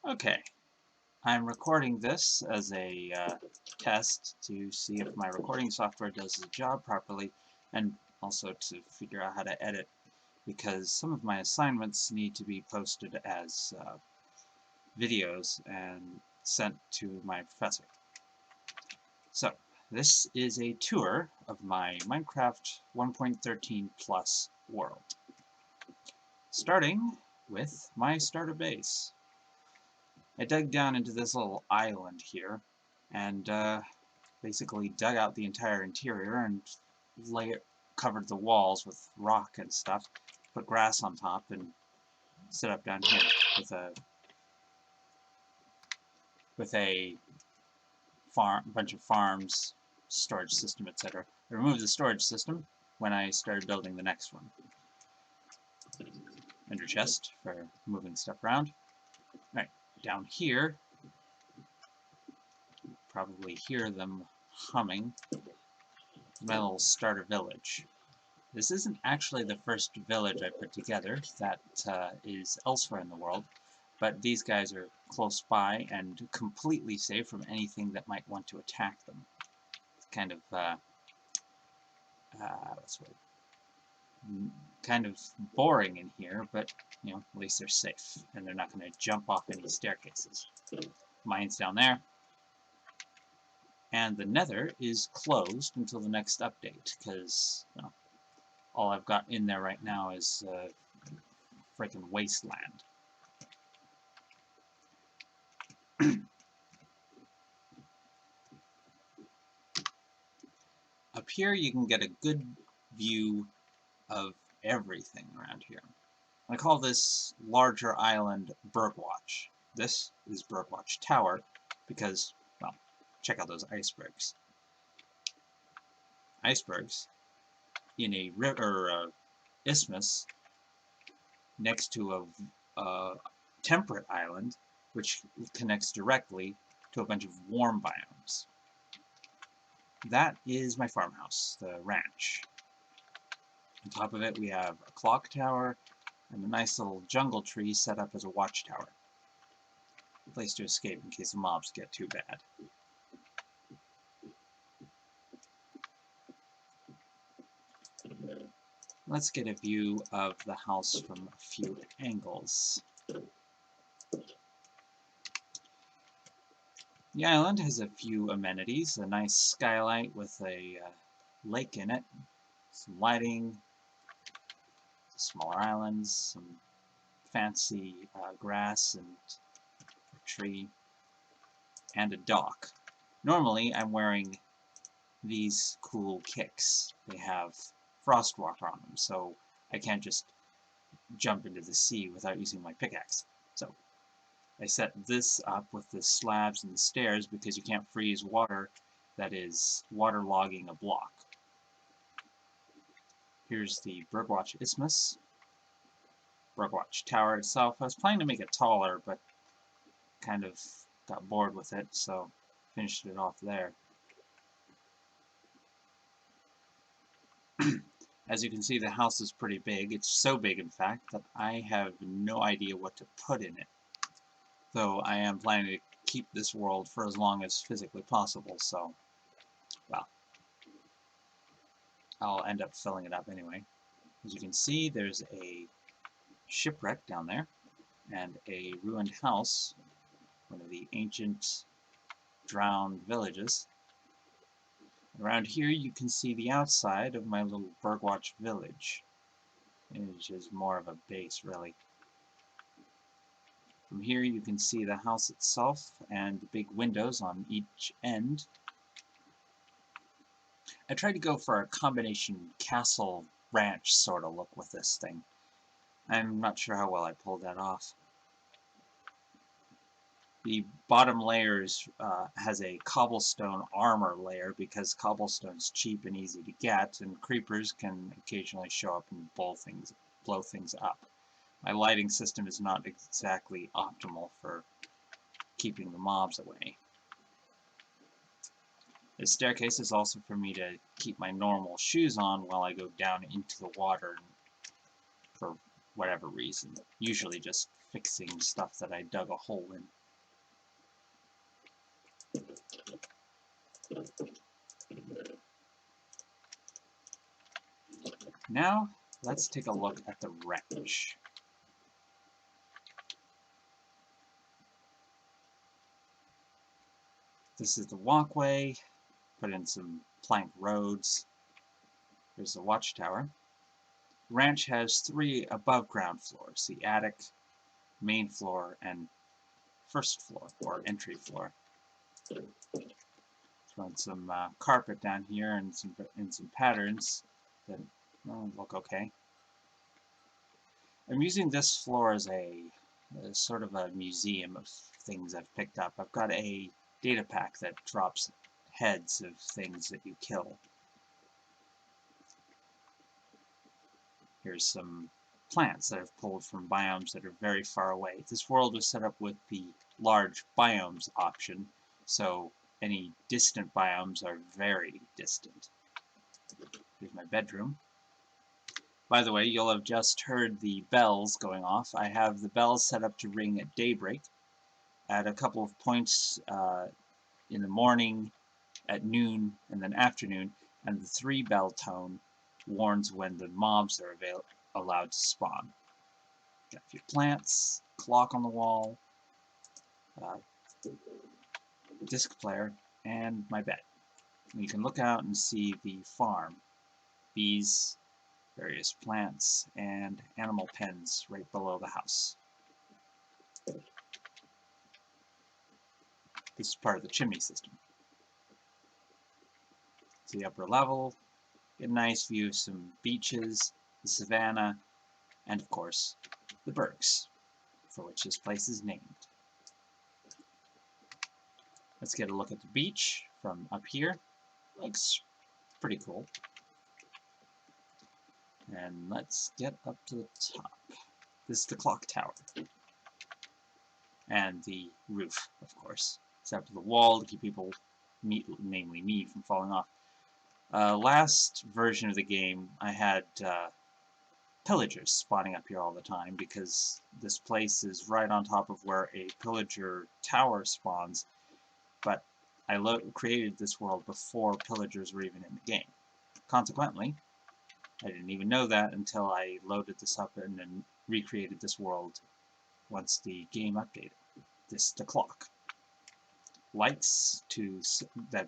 Okay, I'm recording this as a test to see if my recording software does the job properly, and also to figure out how to edit, because some of my assignments need to be posted as videos and sent to my professor. So, this is a tour of my Minecraft 1.13 Plus world. Starting with my starter base. I dug down into this little island here, and basically dug out the entire interior and covered the walls with rock and stuff, put grass on top, and set up down here with a bunch of farms, storage system, etc. I removed the storage system when I started building the next one. Ender chest for moving stuff around. Alright, down here, probably hear them humming. My little starter village. This isn't actually the first village I put together. That is elsewhere in the world, but these guys are close by and completely safe from anything that might want to attack them. It's kind of kind of boring in here, but you know, at least they're safe and they're not going to jump off any staircases. Mine's down there, and the Nether is closed until the next update because all I've got in there right now is freaking wasteland. Up here you can get a good view of everything around here. I call this larger island Birdwatch. This is Birdwatch Tower because, well, check out those icebergs. Icebergs in a river isthmus next to a temperate island which connects directly to a bunch of warm biomes. That is my farmhouse, the ranch. On top of it we have a clock tower and a nice little jungle tree set up as a watchtower. A place to escape in case the mobs get too bad. Let's get a view of the house from a few angles. The island has a few amenities, a nice skylight with a lake in it, some lighting, smaller islands, some fancy grass and a tree, and a dock. Normally I'm wearing these cool kicks. They have frostwalker on them, so I can't just jump into the sea without using my pickaxe. So I set this up with the slabs and the stairs because you can't freeze water that is waterlogging a block. Here's the Birdwatch Isthmus. Birdwatch Tower itself. I was planning to make it taller, but kind of got bored with it, so finished it off there. As you can see, the house is pretty big. It's so big, in fact, that I have no idea what to put in it. Though I am planning to keep this world for as long as physically possible, so, well, I'll end up filling it up anyway. As you can see, there's a shipwreck down there, and a ruined house, one of the ancient drowned villages. Around here you can see the outside of my little Birdwatch village, which is more of a base, really. From here you can see the house itself and the big windows on each end. I tried to go for a combination castle ranch sort of look with this thing. I'm not sure how well I pulled that off. The bottom layers has a cobblestone armor layer because cobblestone's cheap and easy to get, and creepers can occasionally show up and blow things up. My lighting system is not exactly optimal for keeping the mobs away. The staircase is also for me to keep my normal shoes on while I go down into the water for whatever reason. Usually just fixing stuff that I dug a hole in. Now, let's take a look at the wreckage. This is the walkway. Put in some plank roads. Here's the watchtower. The ranch has 3 above-ground floors: the attic, main floor, and first floor, or entry floor. Throwing some carpet down here and some patterns that look okay. I'm using this floor as a sort of a museum of things I've picked up. I've got a data pack that drops heads of things that you kill. Here's some plants that I've pulled from biomes that are very far away. This world was set up with the large biomes option, so any distant biomes are very distant. Here's my bedroom. By the way, you'll have just heard the bells going off. I have the bells set up to ring at daybreak, at a couple of points in the morning, at noon, and then afternoon, and the 3-bell tone warns when the mobs are allowed to spawn. Got a few plants, clock on the wall, disc player, and my bed. And you can look out and see the farm. Bees, various plants, and animal pens right below the house. This is part of the chimney system. To the upper level, get a nice view of some beaches, the savannah, and of course, the Bergs, for which this place is named. Let's get a look at the beach from up here. Looks pretty cool. And let's get up to the top. This is the clock tower. And the roof, of course. It's up to the wall to keep people, namely me, from falling off. Last version of the game, I had pillagers spawning up here all the time because this place is right on top of where a pillager tower spawns, but I created this world before pillagers were even in the game. Consequently, I didn't even know that until I loaded this up and then recreated this world once the game updated. This is the clock. Lights that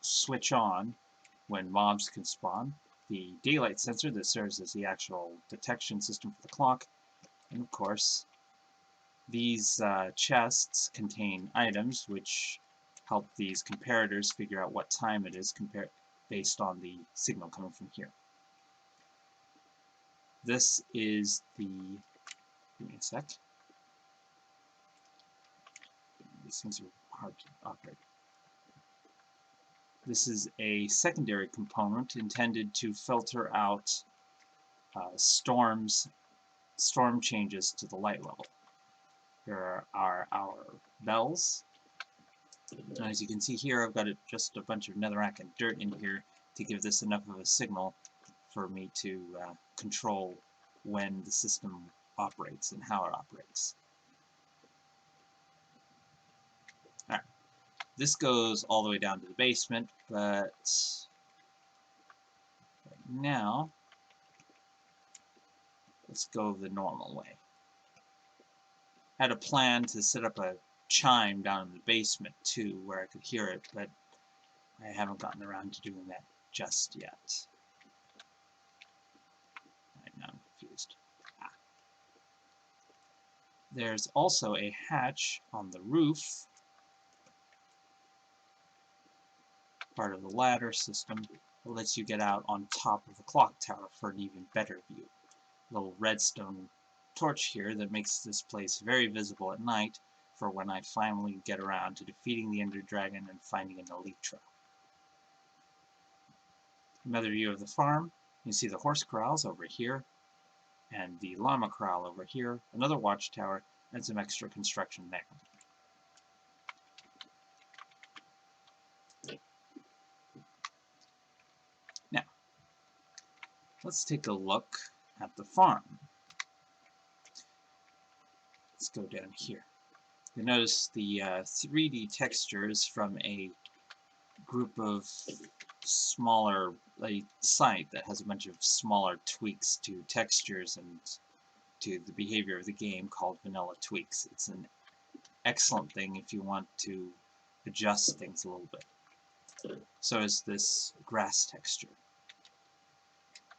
switch on when mobs can spawn. The daylight sensor that serves as the actual detection system for the clock. And of course, these chests contain items which help these comparators figure out what time it is based on the signal coming from here. This is the... give me a sec. These things are hard to operate. This is a secondary component intended to filter out storm changes to the light level. Here are our bells. And as you can see here, I've got just a bunch of netherrack and dirt in here to give this enough of a signal for me to control when the system operates and how it operates. Alright, this goes all the way down to the basement, but right now, let's go the normal way. I had a plan to set up a chime down in the basement too, where I could hear it, but I haven't gotten around to doing that just yet. Right now I'm confused. There's also a hatch on the roof, part of the ladder system, that lets you get out on top of the clock tower for an even better view. Little redstone torch here that makes this place very visible at night for when I finally get around to defeating the Ender Dragon and finding an Elytra. Another view of the farm. You see the horse corrals over here, and the llama corral over here, another watchtower, and some extra construction there. Now, let's take a look at the farm. Let's go down here. You notice the 3D textures from a group of smaller, a site that has a bunch of smaller tweaks to textures and to the behavior of the game called Vanilla Tweaks. It's an excellent thing if you want to adjust things a little bit. So is this grass texture.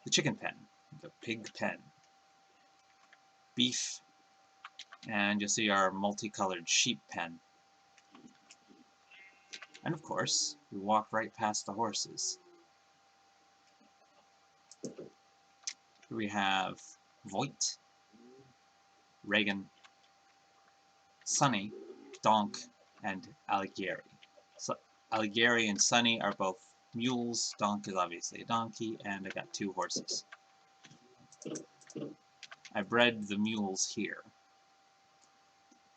The chicken pen, the pig pen, beef, and you'll see our multicolored sheep pen. And of course, we walk right past the horses. Here we have Voigt, Reagan, Sunny, Donk, and Alighieri. So Alighieri and Sunny are both mules, Donk is obviously a donkey, and I got 2 horses. I bred the mules here.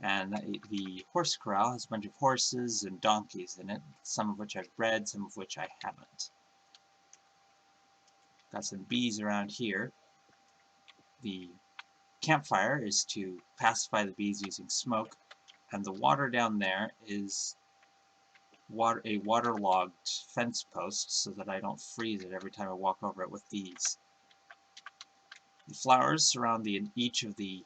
And the horse corral has a bunch of horses and donkeys in it, some of which I've bred, some of which I haven't. Got some bees around here. The campfire is to pacify the bees using smoke, and the water down there is a waterlogged fence post so that I don't freeze it every time I walk over it with bees. The flowers surround each of the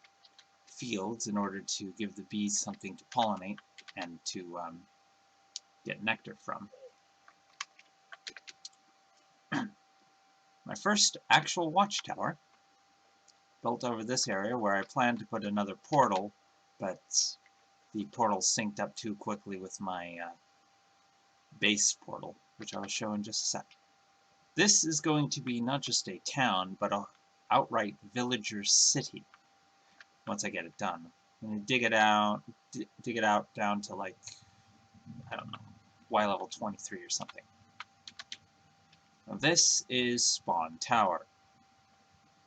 fields in order to give the bees something to pollinate and to get nectar from. My first actual watchtower, built over this area where I planned to put another portal, but the portal synced up too quickly with my base portal, which I'll show in just a sec. This is going to be not just a town, but an outright villager city once I get it done. I'm going to dig it out down to like, I don't know, Y level 23 or something. Now this is Spawn Tower.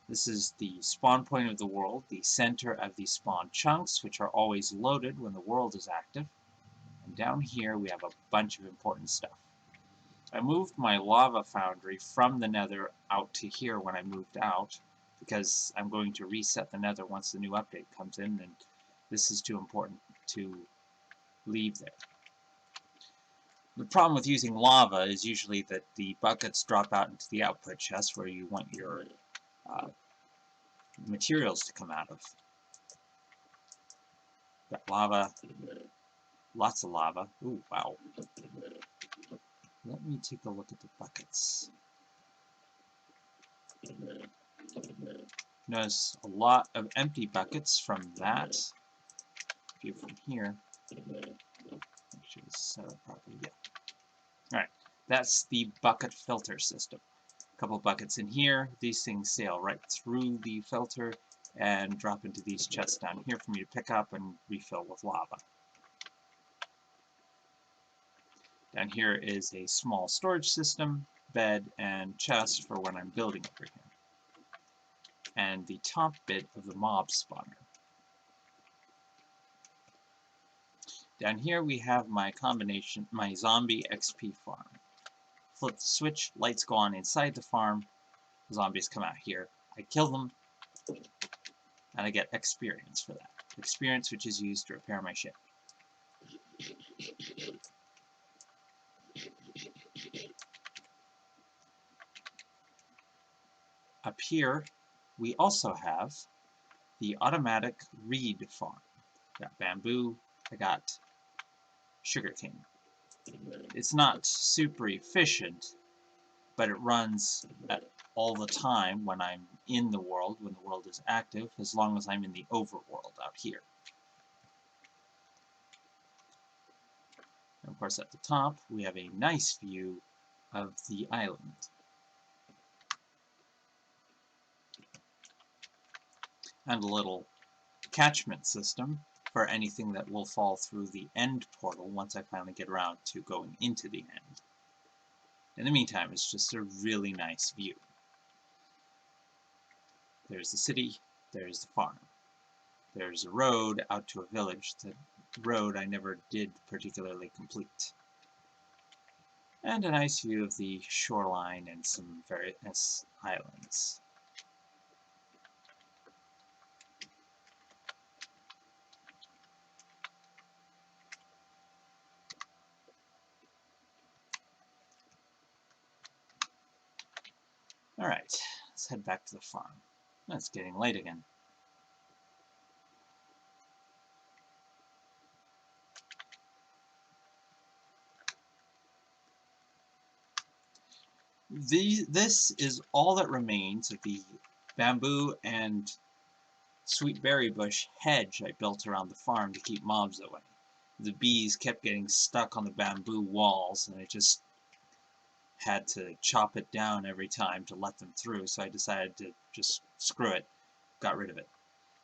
This is the spawn point of the world, the center of the spawn chunks, which are always loaded when the world is active. And down here we have a bunch of important stuff. I moved my lava foundry from the nether out to here when I moved out, because I'm going to reset the nether once the new update comes in, and this is too important to leave there. The problem with using lava is usually that the buckets drop out into the output chest where you want your materials to come out of. Got lava, lots of lava. Ooh, wow. Let me take a look at the buckets. Notice a lot of empty buckets from that. View from here. Make sure this is set up properly. Yeah. Alright, that's the bucket filter system. A couple buckets in here. These things sail right through the filter and drop into these chests down here for me to pick up and refill with lava. Down here is a small storage system, bed, and chest for when I'm building over here. And the top bit of the mob spawner. Down here we have my zombie XP farm. Flip the switch, lights go on inside the farm, zombies come out here. I kill them, and I get experience for that. Experience which is used to repair my ship. Up here, we also have the automatic reed farm. Got bamboo, I got sugarcane. It's not super efficient, but it runs all the time when I'm in the world, when the world is active, as long as I'm in the overworld out here. And of course, at the top, we have a nice view of the island. And a little catchment system for anything that will fall through the end portal once I finally get around to going into the end. In the meantime, it's just a really nice view. There's the city, there's the farm. There's a road out to a village. The road I never did particularly complete. And a nice view of the shoreline and some various islands. Let's head back to the farm. It's getting late again. This is all that remains of the bamboo and sweet berry bush hedge I built around the farm to keep mobs away. The bees kept getting stuck on the bamboo walls, and I just had to chop it down every time to let them through, so I decided to just screw it, got rid of it.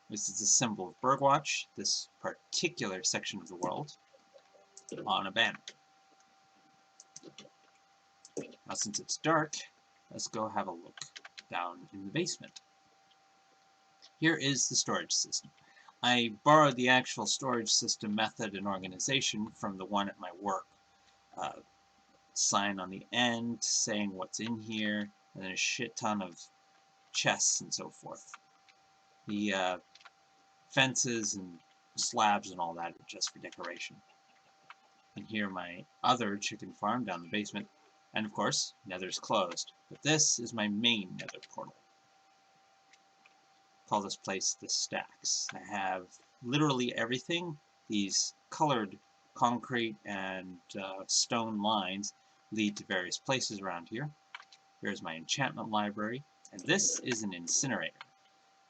This is a symbol of Birdwatch, this particular section of the world, on a banner. Now since it's dark, let's go have a look down in the basement. Here is the storage system. I borrowed the actual storage system method and organization from the one at my work. Sign on the end saying what's in here, and then a shit ton of chests and so forth. The fences and slabs and all that are just for decoration. And here my other chicken farm down the basement. And of course, Nether's closed. But this is my main Nether portal. Call this place the Stacks. I have literally everything. These colored concrete and stone lines lead to various places around here. Here's my enchantment library. And this is an incinerator.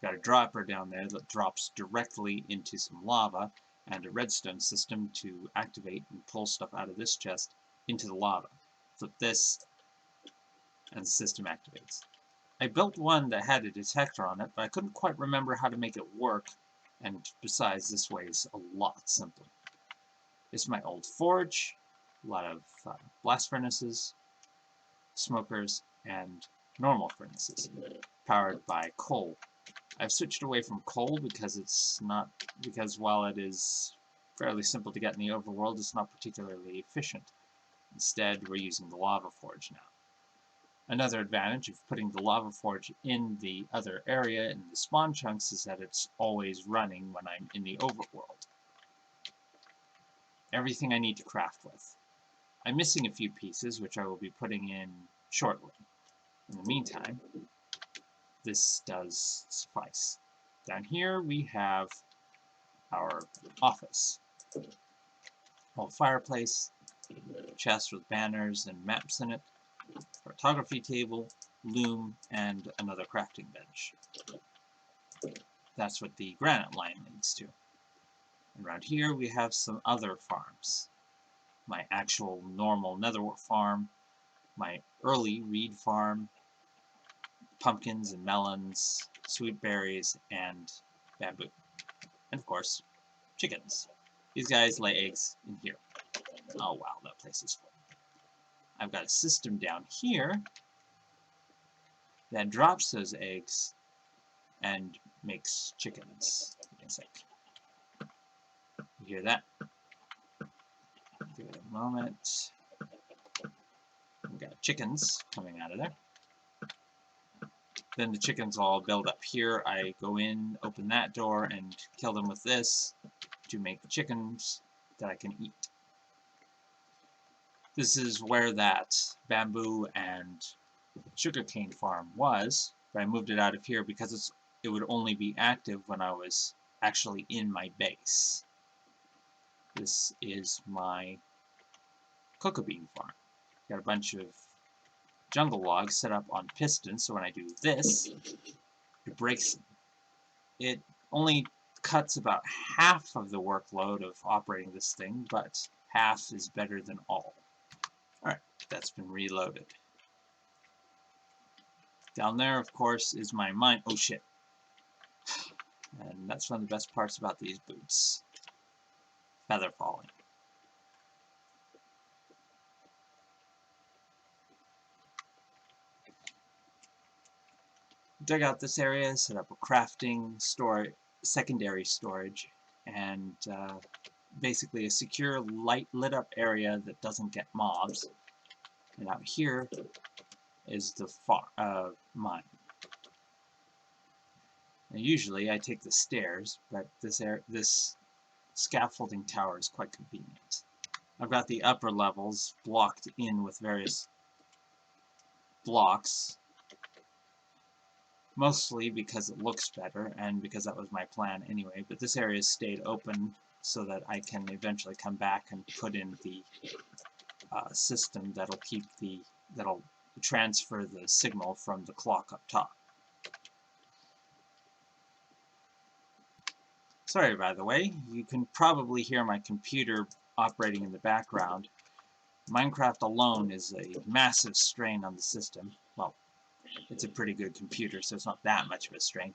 Got a dropper down there that drops directly into some lava, and a redstone system to activate and pull stuff out of this chest into the lava. Flip this, and the system activates. I built one that had a detector on it, but I couldn't quite remember how to make it work, and besides, this way is a lot simpler. This is my old forge, a lot of blast furnaces, smokers, and normal furnaces, powered by coal. I've switched away from coal because while it is fairly simple to get in the overworld, it's not particularly efficient. Instead, we're using the lava forge now. Another advantage of putting the lava forge in the other area in the spawn chunks is that it's always running when I'm in the overworld. Everything I need to craft with. I'm missing a few pieces, which I will be putting in shortly. In the meantime, this does suffice. Down here we have our office. Old fireplace, chest with banners and maps in it, photography table, loom, and another crafting bench. That's what the granite line leads to. And around here we have some other farms. My actual normal netherwort farm, my early reed farm, pumpkins and melons, sweet berries, and bamboo. And of course, chickens. These guys lay eggs in here. Oh wow, that place is full. I've got a system down here that drops those eggs and makes chickens. Give me a sec. You hear that? Give it a moment. We've got chickens coming out of there. Then the chickens all build up here. I go in, open that door, and kill them with this to make the chickens that I can eat. This is where that bamboo and sugarcane farm was, but I moved it out of here because it would only be active when I was actually in my base. This is my cocoa bean farm. Got a bunch of jungle logs set up on pistons, so when I do this, it breaks them. It only cuts about half of the workload of operating this thing, but half is better than all. Alright, that's been reloaded. Down there, of course, is my mine. Oh shit. And that's one of the best parts about these boots. Feather falling. Dug out this area, set up a crafting, secondary storage, and basically a secure, lit up area that doesn't get mobs. And out here is the mine. Now, usually I take the stairs, but this scaffolding tower is quite convenient. I've got the upper levels blocked in with various blocks. mostly because it looks better and because that was my plan anyway, but this area stayed open so that I can eventually come back and put in the system that'll transfer the signal from the clock up top. Sorry, by the way, you can probably hear my computer operating in the background. Minecraft alone is a massive strain on the system. Well, it's a pretty good computer, so it's not that much of a strain.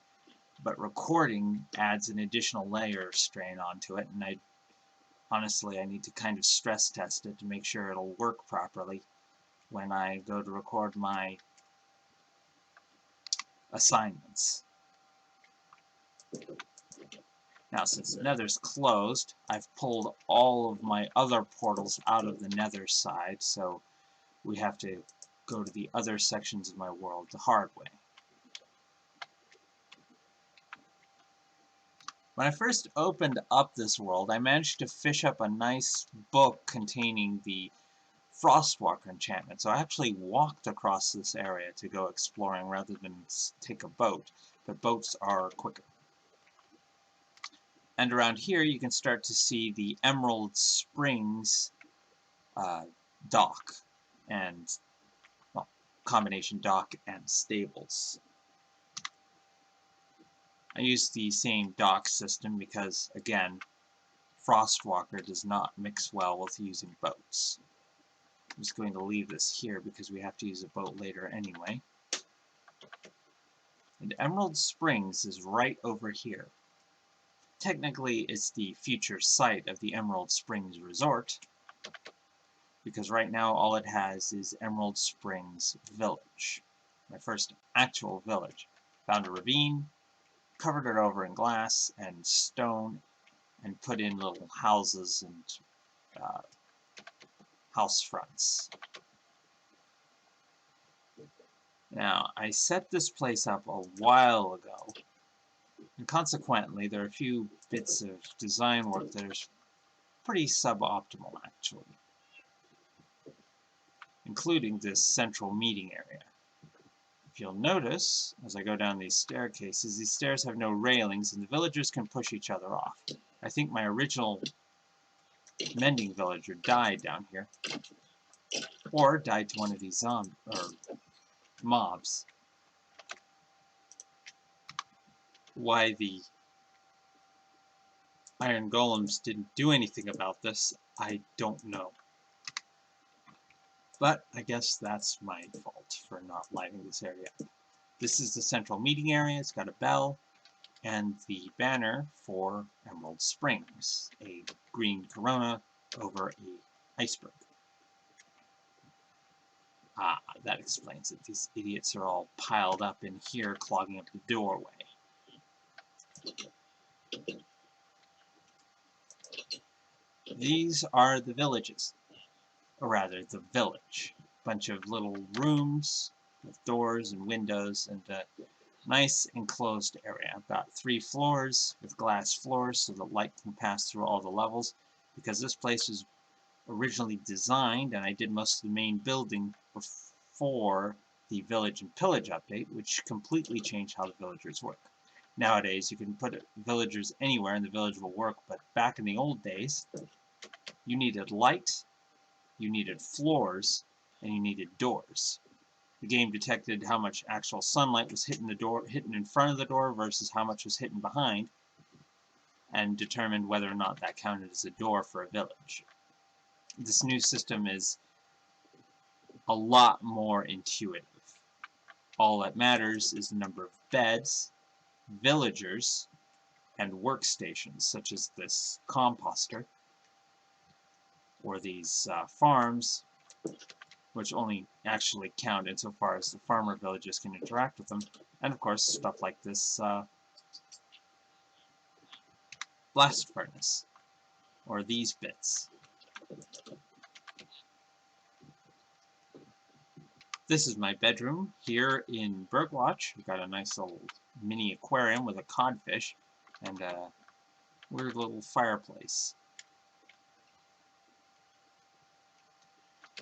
But recording adds an additional layer of strain onto it, and honestly, I need to kind of stress test it to make sure it'll work properly when I go to record my assignments. Now, since the Nether's closed, I've pulled all of my other portals out of the Nether side, so we have to go to the other sections of my world the hard way. When I first opened up this world, I managed to fish up a nice book containing the Frostwalker enchantment, so I actually walked across this area to go exploring rather than take a boat, but boats are quicker. And around here you can start to see the Emerald Springs dock, and well, combination dock and stables. I use the same dock system because, again, Frostwalker does not mix well with using boats. I'm just going to leave this here because we have to use a boat later anyway. And Emerald Springs is right over here. Technically, it's the future site of the Emerald Springs Resort, because right now all it has is Emerald Springs Village, my first actual village. Found a ravine, covered it over in glass and stone, and put in little houses and house fronts. Now, I set this place up a while ago, and consequently there are a few bits of design work that are pretty suboptimal, actually, including this central meeting area. If you'll notice, as I go down these staircases, these stairs have no railings, and the villagers can push each other off. I think my original mending villager died down here, or died to one of these mobs. Why the iron golems didn't do anything about this, I don't know. But I guess that's my fault for not lighting this area up. This is the central meeting area. It's got a bell and the banner for Emerald Springs, a green corona over an iceberg. Ah, that explains it. These idiots are all piled up in here, clogging up the doorway. These are the villages, or rather, the village. Bunch of little rooms with doors and windows and a nice enclosed area. About 3 floors with glass floors so that light can pass through all the levels, because this place was originally designed, and I did most of the main building before the Village and Pillage update, which completely changed how the villagers work. Nowadays, you can put villagers anywhere and the village will work, but back in the old days, you needed light, you needed floors, and you needed doors. The game detected how much actual sunlight was hitting in front of the door versus how much was hitting behind, and determined whether or not that counted as a door for a village. This new system is a lot more intuitive. All that matters is the number of beds, villagers, and workstations, such as this composter, or these farms, which only actually count insofar as the farmer villages can interact with them, and of course stuff like this blast furnace, or these bits. This is my bedroom here in Birdwatch. We've got a nice little mini aquarium with a codfish and a weird little fireplace.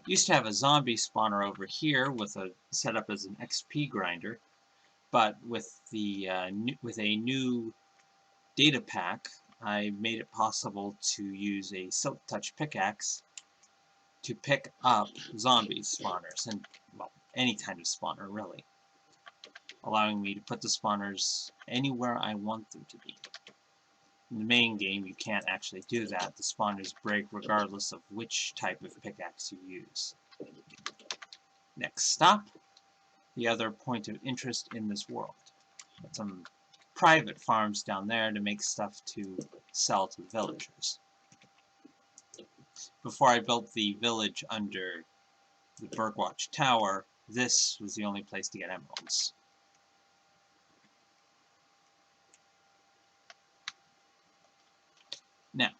Used to have a zombie spawner over here with a setup as an XP grinder, but with with a new data pack, I made it possible to use a Silk Touch pickaxe to pick up zombie spawners, and, well, any kind of spawner, really, allowing me to put the spawners anywhere I want them to be. In the main game, you can't actually do that. The spawners break regardless of which type of pickaxe you use. Next stop, the other point of interest in this world. Got some private farms down there to make stuff to sell to the villagers. Before I built the village under the Bergwatch Tower, this was the only place to get emeralds. Now,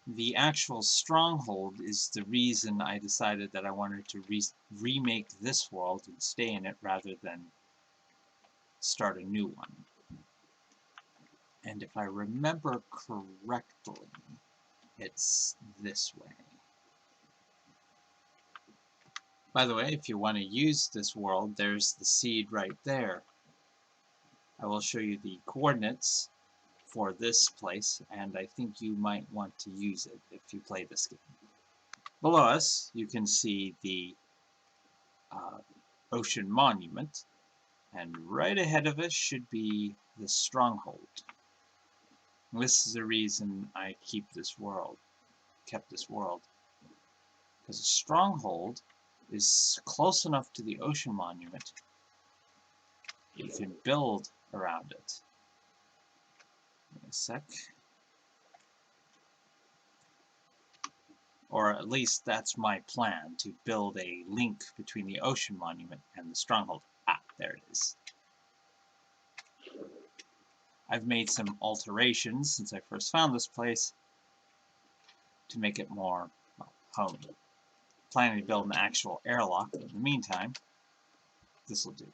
the actual stronghold is the reason I decided that I wanted to remake this world and stay in it rather than start a new one. And if I remember correctly, it's this way. By the way, if you want to use this world, there's the seed right there. I will show you the coordinates for this place, and I think you might want to use it if you play this game. Below us, you can see the Ocean Monument, and right ahead of us should be the Stronghold. This is the reason I kept this world, because a stronghold is close enough to the Ocean Monument you can build around it. Wait a sec. Or at least that's my plan, to build a link between the Ocean Monument and the stronghold. Ah, there it is. I've made some alterations since I first found this place to make it more, well, homey. Planning to build an actual airlock, but in the meantime, this will do.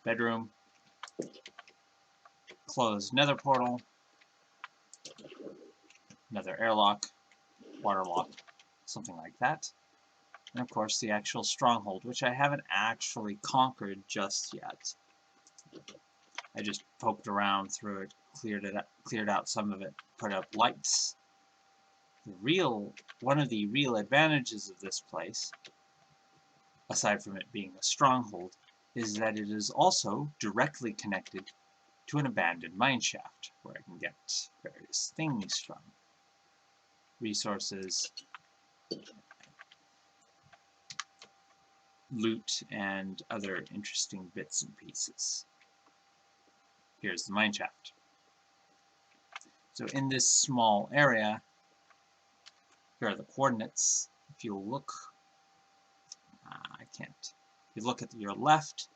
Bedroom, closed nether portal, another airlock, water lock, something like that. And of course the actual stronghold, which I haven't actually conquered just yet. I just poked around through it, cleared out some of it, put up lights. One of the real advantages of this place, aside from it being a stronghold, is that it is also directly connected to an abandoned mineshaft, where I can get various things from. Resources, loot, and other interesting bits and pieces. Here's the mineshaft. So in this small area, here are the coordinates. If you look, I can't. If you look at your left,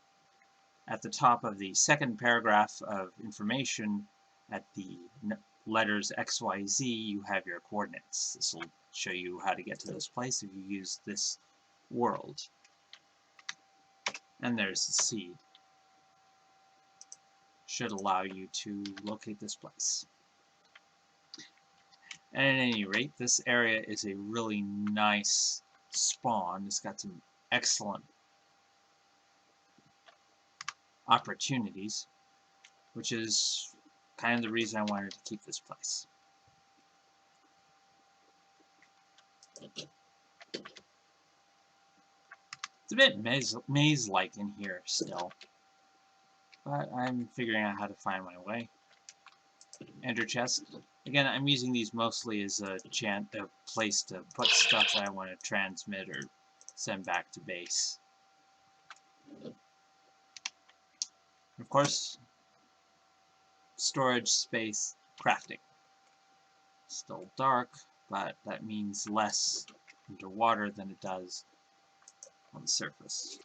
at the top of the second paragraph of information, at the letters XYZ, you have your coordinates. This will show you how to get to this place if you use this world. And there's the seed. Should allow you to locate this place. And at any rate, this area is a really nice spawn. It's got some excellent opportunities, which is kind of the reason I wanted to keep this place. It's a bit maze-like in here still, but I'm figuring out how to find my way. Ender chest. Again, I'm using these mostly as a place to put stuff that I want to transmit or send back to base. Of course, storage space, crafting. Still dark, but that means less underwater than it does on the surface.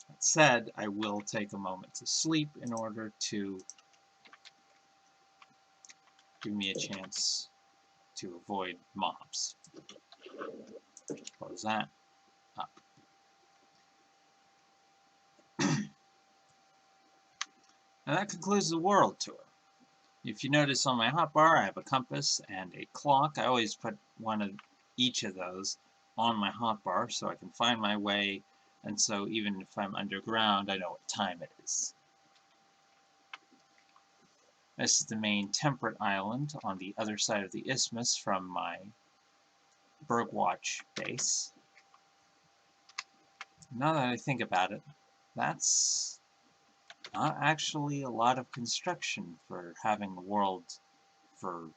That said, I will take a moment to sleep in order to give me a chance to avoid mobs. Close that up. Now that concludes the world tour. If you notice on my hotbar, I have a compass and a clock. I always put one of each of those on my hotbar so I can find my way And so even if I'm underground, I know what time it is. This is the main temperate island on the other side of the isthmus from my Bergwatch base. Now that I think about it, that's not actually a lot of construction for having a world for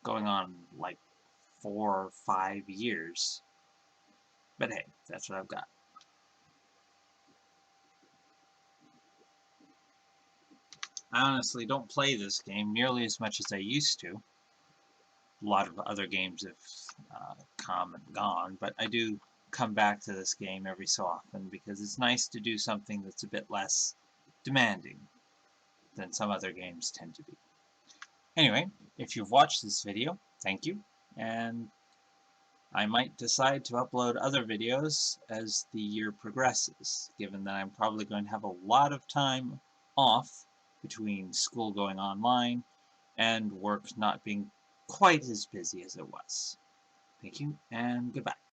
going on like 4 or 5 years. But hey, that's what I've got. I honestly don't play this game nearly as much as I used to. A lot of other games have come and gone, but I do come back to this game every so often because it's nice to do something that's a bit less demanding than some other games tend to be. Anyway, if you've watched this video, thank you, and I might decide to upload other videos as the year progresses, given that I'm probably going to have a lot of time off between school going online and work not being quite as busy as it was. Thank you, and goodbye.